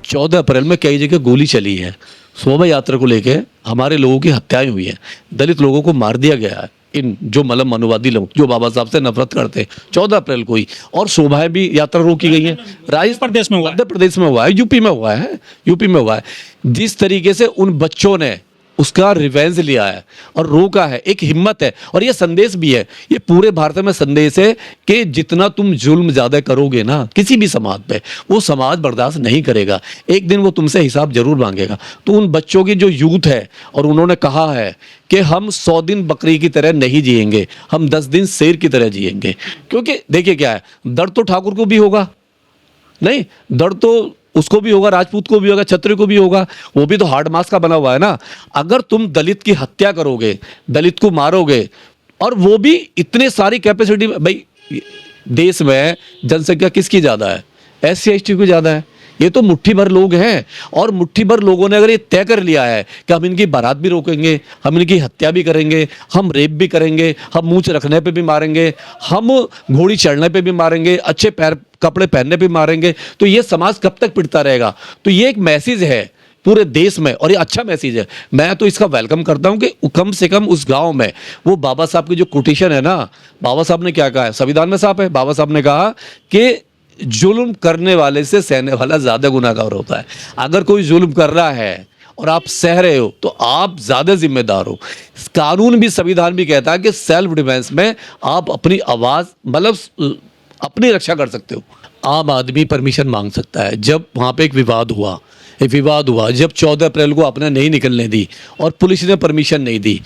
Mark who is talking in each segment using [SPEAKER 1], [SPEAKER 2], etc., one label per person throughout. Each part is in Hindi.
[SPEAKER 1] 14 अप्रैल में कई जगह गोली चली है, शोभा यात्रा को लेके हमारे लोगों की हत्याएं हुई हैं, दलित लोगों को मार दिया गया है। इन जो मतलब मनुवादी लोग जो बाबा साहब से नफरत करते हैं, 14 अप्रैल को ही, और शोभाएं भी यात्रा रोकी गई हैं। राजस्थान
[SPEAKER 2] प्रदेश में हुआ है।
[SPEAKER 1] मध्य प्रदेश में हुआ है, यूपी में हुआ है, यूपी में हुआ है। जिस तरीके से उन बच्चों ने उसका रिवेंज लिया है और रोका है, एक हिम्मत है। और ये संदेश भी है, ये पूरे भारत में संदेश है कि जितना तुम जुल्म ज़्यादा करोगे ना किसी भी समाज पे, वो समाज बर्दाश्त नहीं करेगा, एक दिन वो तुमसे हिसाब जरूर मांगेगा। तो उन बच्चों की जो यूथ है, और उन्होंने कहा है कि हम 100 दिन बकरी की तरह नहीं जिएंगे, हम 10 दिन शेर की तरह जिएंगे। क्योंकि देखिए क्या है, दर्द तो ठाकुर को भी होगा, नहीं दर्द तो उसको भी होगा, राजपूत को भी होगा, क्षत्रिय को भी होगा, वो भी तो हार्ड मास का बना हुआ है ना। अगर तुम दलित की हत्या करोगे, दलित को मारोगे, और वो भी इतने सारी कैपेसिटी में, भाई देश में जनसंख्या किसकी ज़्यादा है? SC ST की ज़्यादा है। ये तो मुट्ठी भर लोग हैं, और मुट्ठी भर लोगों ने अगर ये तय कर लिया है कि हम इनकी बारात भी रोकेंगे, हम इनकी हत्या भी करेंगे, हम रेप भी करेंगे, हम मूंछ रखने पे भी मारेंगे, हम घोड़ी चढ़ने पे भी मारेंगे, अच्छे पैर कपड़े पहनने पे मारेंगे, तो ये समाज कब तक पिटता रहेगा? तो ये एक मैसेज है पूरे देश में, और ये अच्छा मैसेज है। मैं तो इसका वेलकम करता हूं कि कम से कम उस गांव में वो बाबा साहब की जो कोटेशन है ना, बाबा साहब ने क्या कहा है, संविधान में साफ है, बाबा साहब ने कहा कि जुल्म करने वाले से सहने वाला ज्यादा गुनाहगार होता है। अगर कोई जुल्म कर रहा है और आप सह रहे हो तो आप ज्यादा जिम्मेदार हो। कानून भी, संविधान भी कहता है कि सेल्फ डिफेंस में आप अपनी आवाज मतलब अपनी रक्षा कर सकते हो। आम आदमी परमिशन मांग सकता है। जब वहाँ पे एक विवाद हुआ, जब 14 अप्रैल को आपने नहीं निकलने दी और पुलिस ने परमिशन नहीं दी,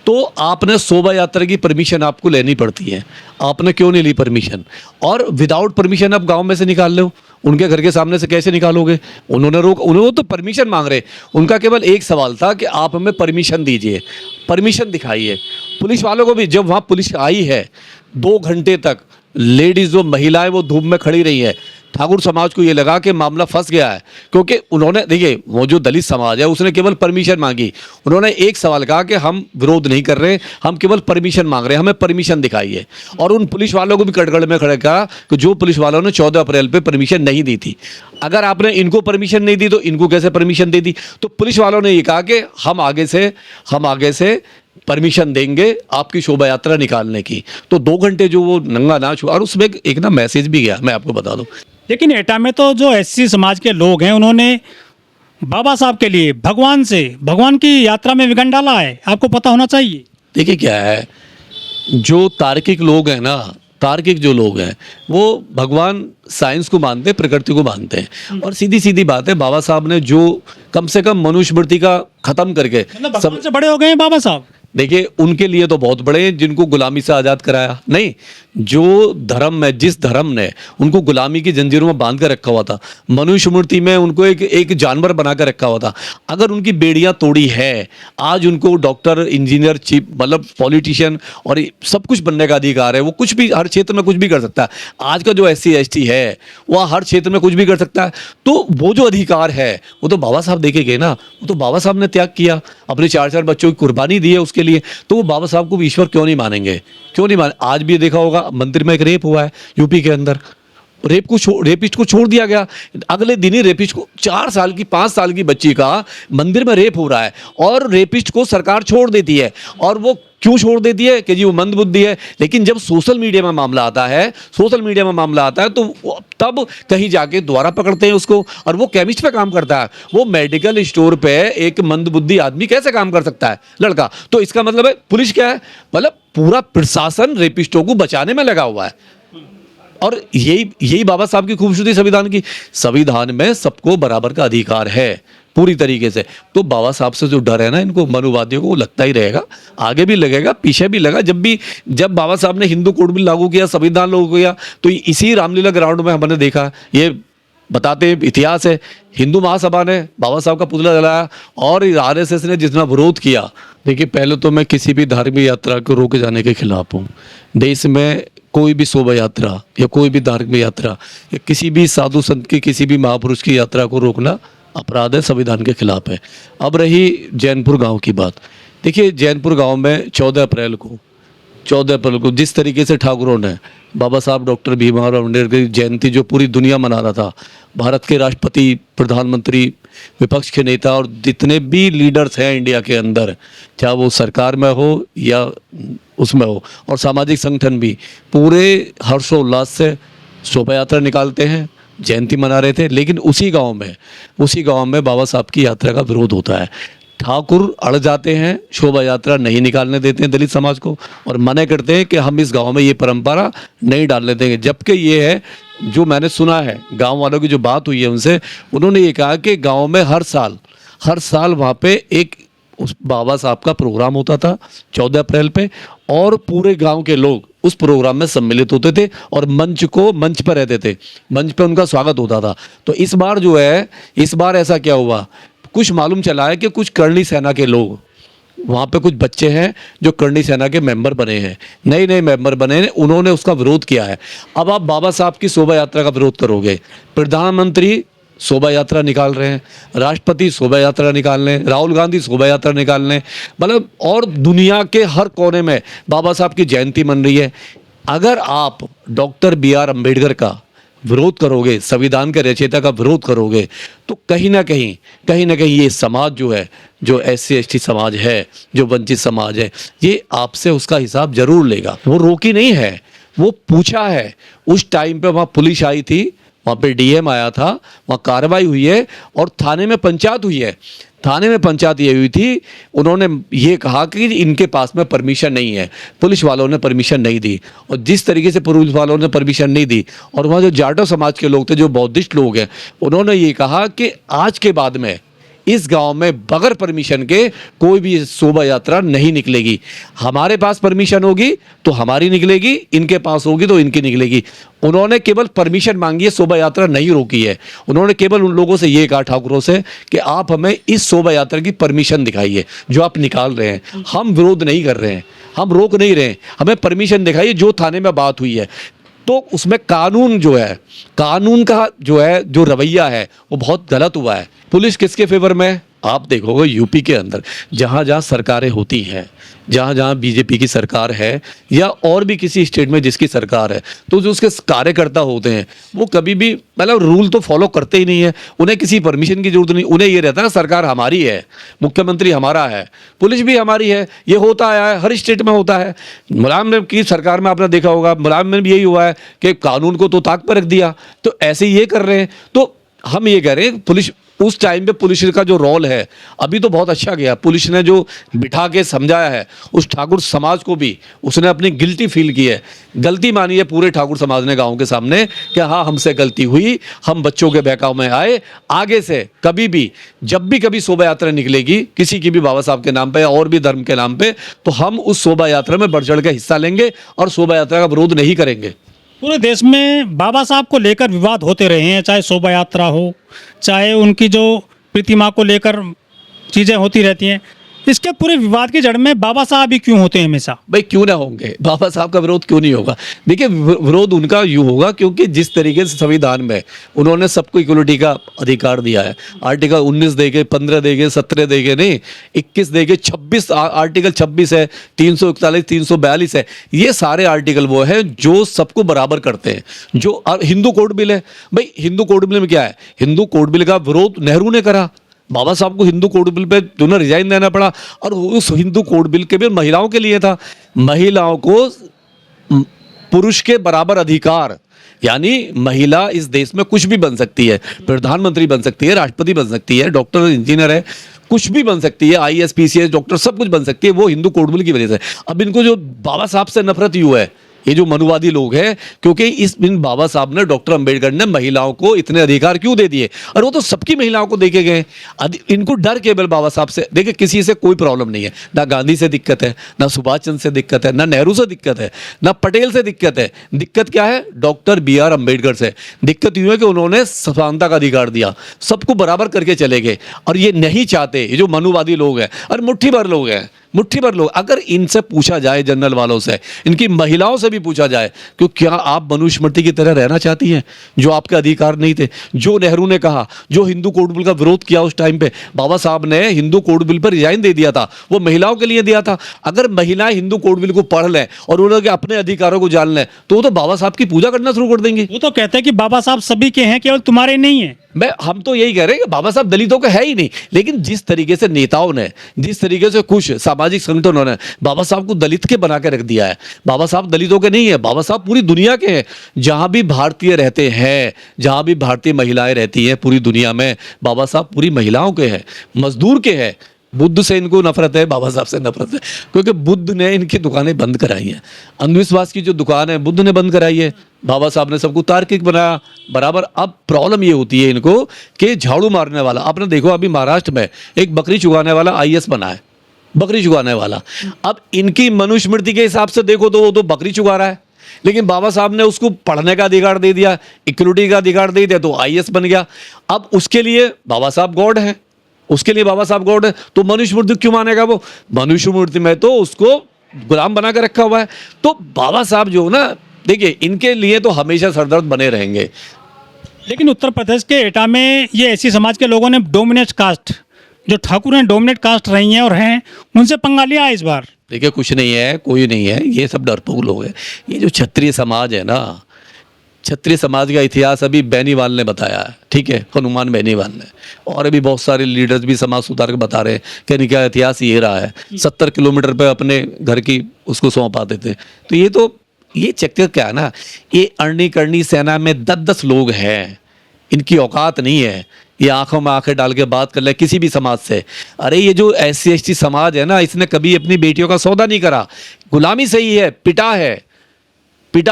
[SPEAKER 1] तो आपने शोभा यात्रा की परमिशन आपको लेनी पड़ती है। आपने क्यों नहीं ली परमिशन? और विदाउट परमिशन आप गांव में से निकाल लो, उनके घर के सामने से कैसे निकालोगे? उन्होंने तो परमिशन मांग रहे। उनका केवल एक सवाल था कि आप हमें परमिशन दीजिए, परमिशन दिखाइए। पुलिस वालों को भी, जब वहाँ पुलिस आई है 2 घंटे तक, लेडीज जो महिलाएं वो धूप में खड़ी रही है, ठाकुर समाज को ये लगा कि मामला फंस गया है। क्योंकि उन्होंने, देखिए वो जो दलित समाज है उसने केवल परमिशन मांगी। उन्होंने एक सवाल कहा कि हम विरोध नहीं कर रहे, हम केवल परमिशन मांग रहे हैं, हमें परमिशन दिखाइए। और उन पुलिस वालों को भी कटघरे में खड़े कहा कि जो पुलिस वालों ने 14 अप्रैल पे परमिशन नहीं दी थी, अगर आपने इनको परमिशन नहीं दी तो इनको कैसे परमिशन दे दी? तो पुलिस वालों ने ये कहा कि हम आगे से परमिशन देंगे आपकी शोभा यात्रा निकालने की। तो 2 घंटे जो वो नंगा नाच हुआ, और उसमें एक ना मैसेज भी गया, मैं आपको बता दूं।
[SPEAKER 2] लेकिन एटा में तो जो SC समाज के लोग हैं, उन्होंने बाबा साहब के लिए भगवान की यात्रा में विघन डाला है, आपको पता होना चाहिए।
[SPEAKER 1] देखिए क्या है, जो तार्किक लोग हैं ना, तार्किक जो लोग हैं वो भगवान साइंस को मानते हैं, प्रकृति को मानते हैं। और सीधी सीधी बात है, बाबा साहब ने जो कम से कम मनुस्मृति का खत्म करके
[SPEAKER 2] मतलब भगवान से बड़े हो गए हैं बाबा साहब।
[SPEAKER 1] देखिए उनके लिए तो बहुत बड़े हैं, जिनको गुलामी से आज़ाद कराया नहीं, जो धर्म में, जिस धर्म ने उनको गुलामी की जंजीरों में बांध कर रखा हुआ था, मनुस्मृति में उनको एक जानवर बना कर रखा हुआ था, अगर उनकी बेड़ियां तोड़ी है, आज उनको डॉक्टर, इंजीनियर, चीफ मतलब पॉलिटिशियन और सब कुछ बनने का अधिकार है। वो कुछ भी, हर क्षेत्र में कुछ भी कर सकता है। आज का जो SC ST है वह हर क्षेत्र में कुछ भी कर सकता है। तो वो जो अधिकार है वो तो बाबा साहब देके गए ना, वो तो बाबा साहब ने त्याग किया, अपने 4 बच्चों की कुर्बानी दी है उसके लिए। तो वो बाबा साहब को भी ईश्वर क्यों नहीं मानेंगे? क्यों नहीं माने? आज भी देखा होगा, मंदिर में एक रेप हुआ है यूपी के अंदर, रेपिस्ट को छोड़ दिया गया। अगले दिन ही रेपिस्ट को, 4 साल की 5 साल की बच्ची का मंदिर में रेप हो रहा है, और रेपिस्ट को सरकार छोड़ देती है। और वो क्यों छोड़ देती है? कि जी वो मंदबुद्धि है। लेकिन जब सोशल मीडिया में मामला आता है तो तब कहीं जाके दोबारा पकड़ते हैं उसको, और वो केमिस्ट पे काम करता है, वो मेडिकल स्टोर पे एक मंदबुद्धि आदमी कैसे काम कर सकता है, लड़का? तो इसका मतलब है पुलिस क्या है, मतलब पूरा प्रशासन रेपिस्टों को बचाने में लगा हुआ है। और यही बाबा साहब की खूबसूरती संविधान की। संविधान में सबको बराबर का अधिकार है पूरी तरीके से। तो बाबा साहब से जो डर है ना, इनको मनुवादियों को लगता ही रहेगा, आगे भी लगेगा, पीछे भी लगा। जब बाबा साहब ने हिंदू कोड बिल लागू किया, संविधान लागू किया, तो इसी रामलीला ग्राउंड में हमने देखा, ये बताते इतिहास है, हिंदू महासभा ने बाबा साहब का पुतला जलाया और RSS ने जितना विरोध किया। देखिए पहले तो मैं किसी भी धार्मिक यात्रा को रोके जाने के खिलाफ हूँ। देश में कोई भी शोभा यात्रा या कोई भी धार्मिक यात्रा या किसी भी साधु संत की, किसी भी महापुरुष की यात्रा को रोकना अपराध है, संविधान के खिलाफ है। अब रही जैनपुर गांव की बात, देखिए जैनपुर गांव में 14 अप्रैल को जिस तरीके से ठाकुरों ने बाबा साहब डॉक्टर भीमराव अम्बेडकर की जयंती जो पूरी दुनिया मना रहा था, भारत के राष्ट्रपति, प्रधानमंत्री, विपक्ष के नेता और जितने भी लीडर्स हैं इंडिया के अंदर, चाहे वो सरकार में हो या उसमें हो, और सामाजिक संगठन भी पूरे हर्षोल्लास से शोभा यात्रा निकालते हैं, जयंती मना रहे थे। लेकिन उसी गांव में बाबा साहब की यात्रा का विरोध होता है। ठाकुर अड़ जाते हैं, शोभा यात्रा नहीं निकालने देते हैं दलित समाज को, और मना करते हैं कि हम इस गांव में ये परंपरा नहीं डालने देंगे। जबकि ये है, जो मैंने सुना है गांव वालों की जो बात हुई है उनसे, उन्होंने ये कहा कि गांव में हर साल वहाँ पे एक उस बाबा साहब का प्रोग्राम होता था 14 अप्रैल पे, और पूरे गांव के लोग उस प्रोग्राम में सम्मिलित होते थे और मंच पर रहते थे, मंच पे उनका स्वागत होता था। तो इस बार ऐसा क्या हुआ, कुछ मालूम चला है कि कुछ करणी सेना के लोग, वहाँ पे कुछ बच्चे हैं जो करणी सेना के मेंबर बने हैं, नए मेंबर बने हैं, उन्होंने उसका विरोध किया है। अब आप बाबा साहब की शोभा यात्रा का विरोध करोगे, प्रधानमंत्री शोभा यात्रा निकाल रहे हैं, राष्ट्रपति शोभा यात्रा निकाल रहे हैं, राहुल गांधी शोभा यात्रा निकाल रहे हैं, मतलब और दुनिया के हर कोने में बाबा साहब की जयंती मन रही है। अगर आप डॉक्टर BR अम्बेडकर का विरोध करोगे, संविधान के रचयिता का विरोध करोगे, तो कहीं ना कहीं ये समाज जो है, जो SC ST समाज है, जो वंचित समाज है, ये आपसे उसका हिसाब जरूर लेगा। वो रोकी नहीं है, वो पूछा है। उस टाइम पे वहाँ पुलिस आई थी, वहाँ पे DM आया था, वहाँ कार्रवाई हुई है और थाने में पंचायत हुई है। थाने में पंचायत ये हुई थी, उन्होंने ये कहा कि इनके पास में परमिशन नहीं है, पुलिस वालों ने परमिशन नहीं दी, और जिस तरीके से पुलिस वालों ने परमिशन नहीं दी, और वहाँ जो जाटो समाज के लोग थे, जो बौद्धिस्ट लोग हैं, उन्होंने ये कहा कि आज के बाद में इस गांव में बगैर परमिशन के कोई भी शोभा यात्रा नहीं निकलेगी। हमारे पास परमिशन होगी तो हमारी निकलेगी, इनके पास होगी तो इनकी निकलेगी। उन्होंने केवल परमिशन मांगी है, शोभा यात्रा नहीं रोकी है। उन्होंने केवल उन लोगों से ये कहा, ठाकुरों से, कि आप हमें इस शोभा यात्रा की परमिशन दिखाइए जो आप निकाल रहे हैं। हम विरोध नहीं कर रहे हैं, हम रोक नहीं रहे हैं, हमें परमिशन दिखाइए जो थाने में बात हुई है। तो उसमें कानून का जो रवैया है वो बहुत गलत हुआ है। पुलिस किसके फेवर में है? आप देखोगे यूपी के अंदर जहाँ सरकारें होती हैं, जहाँ बीजेपी की सरकार है या और भी किसी स्टेट में जिसकी सरकार है, तो जो उसके कार्यकर्ता होते हैं वो कभी भी मतलब रूल तो फॉलो करते ही नहीं है। उन्हें किसी परमिशन की जरूरत नहीं, उन्हें ये रहता है सरकार हमारी है, मुख्यमंत्री हमारा है, पुलिस भी हमारी है। ये होता आया है, हर स्टेट में होता है। मुलायम की सरकार में आपने देखा होगा, मुलायम में भी यही हुआ है कि कानून को तो ताक पर रख दिया, तो ऐसे ही ये कर रहे हैं। तो हम ये कह रहे हैं पुलिस उस टाइम पे पुलिस का जो रोल है अभी तो बहुत अच्छा गया। पुलिस ने जो बिठा के समझाया है उस ठाकुर समाज को भी, उसने अपनी गिल्टी फील की है, गलती मानी है पूरे ठाकुर समाज ने गांव के सामने कि हाँ हमसे गलती हुई, हम बच्चों के बहकाव में आए। आगे से कभी भी जब भी कभी शोभा यात्रा निकलेगी किसी की भी बाबा साहब के नाम पे या और भी धर्म के नाम पे, तो हम उस शोभा यात्रा में बढ़ चढ़ के हिस्सा लेंगे और शोभा यात्रा का विरोध नहीं करेंगे।
[SPEAKER 2] पूरे देश में बाबा साहब को लेकर विवाद होते रहे हैं, चाहे शोभा यात्रा हो, चाहे उनकी जो प्रतिमा को लेकर चीज़ें होती रहती हैं। इसके पूरे विवाद की जड़ में बाबा साहब ही क्यों होते हैं हमेशा?
[SPEAKER 1] भाई क्यों ना होंगे, बाबा साहब का विरोध क्यों नहीं होगा? देखिए विरोध उनका यूँ होगा क्योंकि जिस तरीके से संविधान में उन्होंने सबको इक्वलिटी का अधिकार दिया है। आर्टिकल 19 देके, 15 देके, 17 देके नहीं, 21 देके, 26 आर्टिकल 26 है, 341, 342 है, ये सारे आर्टिकल वो है जो सबको बराबर करते हैं। जो हिंदू कोड बिल है, भाई हिंदू कोड बिल में क्या है? हिंदू कोड बिल का विरोध नेहरू ने करा, बाबा साहब को हिंदू कोड बिल पे दोनों रिजाइन देना पड़ा, और उस हिंदू कोड बिल के भी महिलाओं के लिए था। महिलाओं को पुरुष के बराबर अधिकार, यानी महिला इस देश में कुछ भी बन सकती है, प्रधानमंत्री बन सकती है, राष्ट्रपति बन सकती है, डॉक्टर इंजीनियर है, कुछ भी बन सकती है, IAS PCS डॉक्टर सब कुछ बन सकती है, वो हिंदू कोड बिल की वजह से। अब इनको जो बाबा साहब से नफरत हुआ है, ये जो मनुवादी लोग हैं, क्योंकि इन बाबा साहब ने, डॉक्टर अंबेडकर ने महिलाओं को इतने अधिकार क्यों दे दिए? और वो तो सबकी महिलाओं को देके गए। इनको डर केवल बाबा साहब से, देखिए किसी से कोई प्रॉब्लम नहीं है, ना गांधी से दिक्कत है, ना सुभाष चंद्र से दिक्कत है, ना नेहरू से दिक्कत है, ना पटेल से दिक्कत है। दिक्कत क्या है? डॉक्टर BR अम्बेडकर से दिक्कत यूँ है कि उन्होंने समानता का अधिकार दिया, सबको बराबर करके चले गए। और ये नहीं चाहते, ये जो मनुवादी लोग हैं, और मुट्ठी भर लोग हैं, मुट्ठी भर लोग। अगर इनसे पूछा जाए, जनरल वालों से, इनकी महिलाओं से भी पूछा जाए कि क्या आप मनुस्मृति की तरह रहना चाहती हैं, जो आपके अधिकार नहीं थे, जो नेहरू ने कहा, जो हिंदू कोड बिल का विरोध किया उस टाइम पे, बाबा साहब ने हिंदू कोड बिल पर रिजाइन दे दिया था, वो महिलाओं के लिए दिया था। अगर महिलाएं हिंदू कोड बिल को पढ़ लें और उन्होंने अपने अधिकारों को जान लें तो वो तो बाबा साहब की पूजा करना शुरू कर देंगे।
[SPEAKER 2] वो तो कहते हैं कि बाबा साहब सभी के हैं, केवल तुम्हारे नहीं है।
[SPEAKER 1] हम तो यही कह रहे हैं कि बाबा साहब दलितों के है ही नहीं, लेकिन जिस तरीके से नेताओं ने, जिस तरीके से कुछ सामाजिक संगठनों ने बाबा साहब को दलित के बना के रख दिया है, बाबा साहब दलितों के नहीं है, बाबा साहब पूरी दुनिया के हैं। जहां भी भारतीय रहते हैं, जहां भी भारतीय महिलाएं रहती हैं पूरी दुनिया में, बाबा साहब पूरी महिलाओं के हैं, मजदूर के हैं। बुद्ध से इनको नफरत है, बाबा साहब से नफरत है, क्योंकि बुद्ध ने इनकी दुकानें बंद कराई हैं। अंधविश्वास की जो दुकान है बुद्ध ने बंद कराई है, बाबा साहब ने सबको तार्किक बनाया बराबर। अब प्रॉब्लम ये होती है इनको कि झाड़ू मारने वाला, आपने देखो अभी महाराष्ट्र में एक बकरी चुगाने वाला IAS बना है, बकरी चुगाने वाला। अब इनकी मनुस्मृति के हिसाब से देखो तो वो तो बकरी चुगा रहा है, लेकिन बाबा साहब ने उसको पढ़ने का अधिकार दे दिया, इक्वलिटी का अधिकार दे दिया, तो IAS बन गया। अब उसके लिए बाबा साहब गॉड है, उसके लिए बाबा साहब गॉड है, तो मनुस्मृति क्यों मानेगा वो? मनुस्मृति में तो उसको गुलाम बना कर रखा हुआ है। तो बाबा साहब जो ना, देखिए इनके लिए तो हमेशा सरदर्द बने रहेंगे।
[SPEAKER 2] लेकिन उत्तर प्रदेश के एटा में ये ऐसी समाज के लोगों ने डोमिनेट कास्ट, जो ठाकुर हैं, डोमिनेट कास्ट रही हैं और हैं, उनसे पंगा लिया इस बार।
[SPEAKER 1] देखिए कुछ नहीं है, कोई नहीं है, ये सब डरपोक लोग हैं। ये जो क्षत्रिय समाज है ना, क्षत्रिय समाज का इतिहास अभी बेनीवाल ने बताया है, ठीक है, हनुमान बेनीवाल ने, और अभी बहुत सारे लीडर्स भी समाज सुधार के बता रहे हैं कि इनका इतिहास ये रहा है। 70 किलोमीटर पे अपने घर की उसको सौंप आते थे। तो ये चक्कर क्या है ना, ये अरनी करनी सेना में 10-10 लोग हैं, इनकी औकात नहीं है ये आंखों में आंखें डाल के बात कर ले किसी भी समाज से। अरे ये जो SC ST समाज है ना, इसने कभी अपनी बेटियों का सौदा नहीं करा, गुलामी सही है, पिटा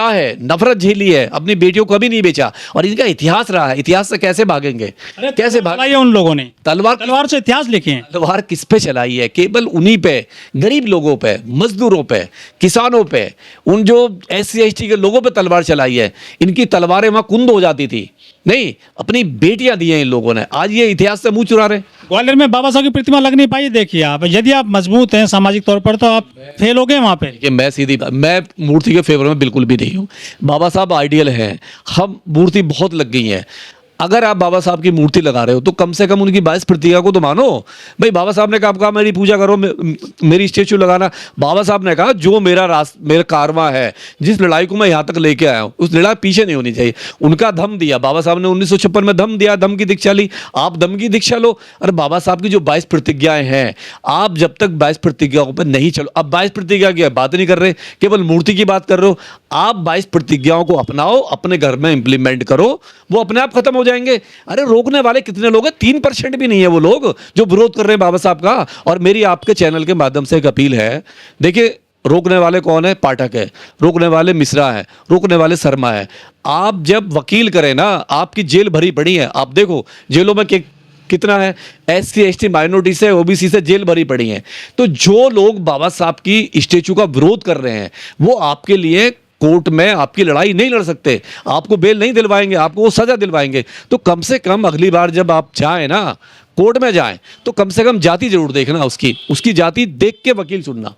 [SPEAKER 1] है, नफरत झेली है, अपनी बेटियों को कभी नहीं बेचा, और इनका इतिहास रहा है। इतिहास से कैसे भागेंगे? कैसे
[SPEAKER 2] भागा उन लोगों ने? तलवार से इतिहास लिखे हैं।
[SPEAKER 1] तलवार किस पे चलाई है? केवल उन्हीं पे, गरीब लोगों पे, मजदूरों पे, किसानों पे, उन जो SC ST के लोगों पे तलवार चलाई है। इनकी तलवारें वहां कुंद हो जाती थी, नहीं, अपनी बेटियां दी हैं इन लोगों ने। आज ये इतिहास से मुंह चुरा रहे।
[SPEAKER 2] ग्वालियर में बाबा साहब की प्रतिमा लग नहीं पाई। देखिए आप, यदि आप मजबूत हैं सामाजिक तौर पर तो आप फेल हो गए वहाँ पे।
[SPEAKER 1] कि मैं मूर्ति के फेवर में बिल्कुल भी नहीं हूँ। बाबा साहब आइडियल हैं, हम मूर्ति बहुत लग गई है। अगर आप बाबा साहब की मूर्ति लगा रहे हो तो कम से कम उनकी 22 प्रतिज्ञा को तो मानो। भाई बाबा साहब ने कहा मेरी पूजा करो, मेरी स्टेचू लगाना। बाबा साहब ने कहा जो मेरा कारवां है, जिस लड़ाई को मैं यहाँ तक लेके आया हूँ, उस लड़ाई पीछे नहीं होनी चाहिए। उनका धम्म दिया बाबा साहब ने, 1956 में धम्म दिया, धम्म की दीक्षा ली। आप धम्म की दीक्षा लो। अरे बाबा साहब की जो 22 प्रतिज्ञाएं हैं, आप जब तक 22 प्रतिज्ञाओं पर नहीं चलो, अब 22 प्रतिज्ञा की बात नहीं कर रहे, केवल मूर्ति की बात कर रहे हो। आप 22 प्रतिज्ञाओं को अपनाओ, अपने घर में इंप्लीमेंट करो, वो अपने आप खत्म हो जाएंगे। अरे रोकने वाले कितने लोग हैं? 3% भी नहीं है वो लोग जो विरोध कर रहे हैं बाबा साहब का। और मेरी आपके चैनल के माध्यम से एक अपील है, देखिए रोकने वाले कौन है? पाठक है, रोकने वाले मिश्रा है, रोकने वाले शर्मा है। आप जब वकील करें ना, आपकी जेल भरी पड़ी है। आप देखो जेलों में कितना है, SC ST माइनॉरिटी से, OBC से जेल भरी पड़ी है। तो जो लोग बाबा साहब की स्टेचू का विरोध कर रहे हैं, वो आपके लिए कोर्ट में आपकी लड़ाई नहीं लड़ सकते, आपको बेल नहीं दिलवाएंगे, आपको वो सजा दिलवाएंगे। तो कम से कम अगली बार जब आप जाएं ना, कोर्ट में जाएं, तो कम से कम जाति जरूर देखना, उसकी जाति देख के वकील चुनना।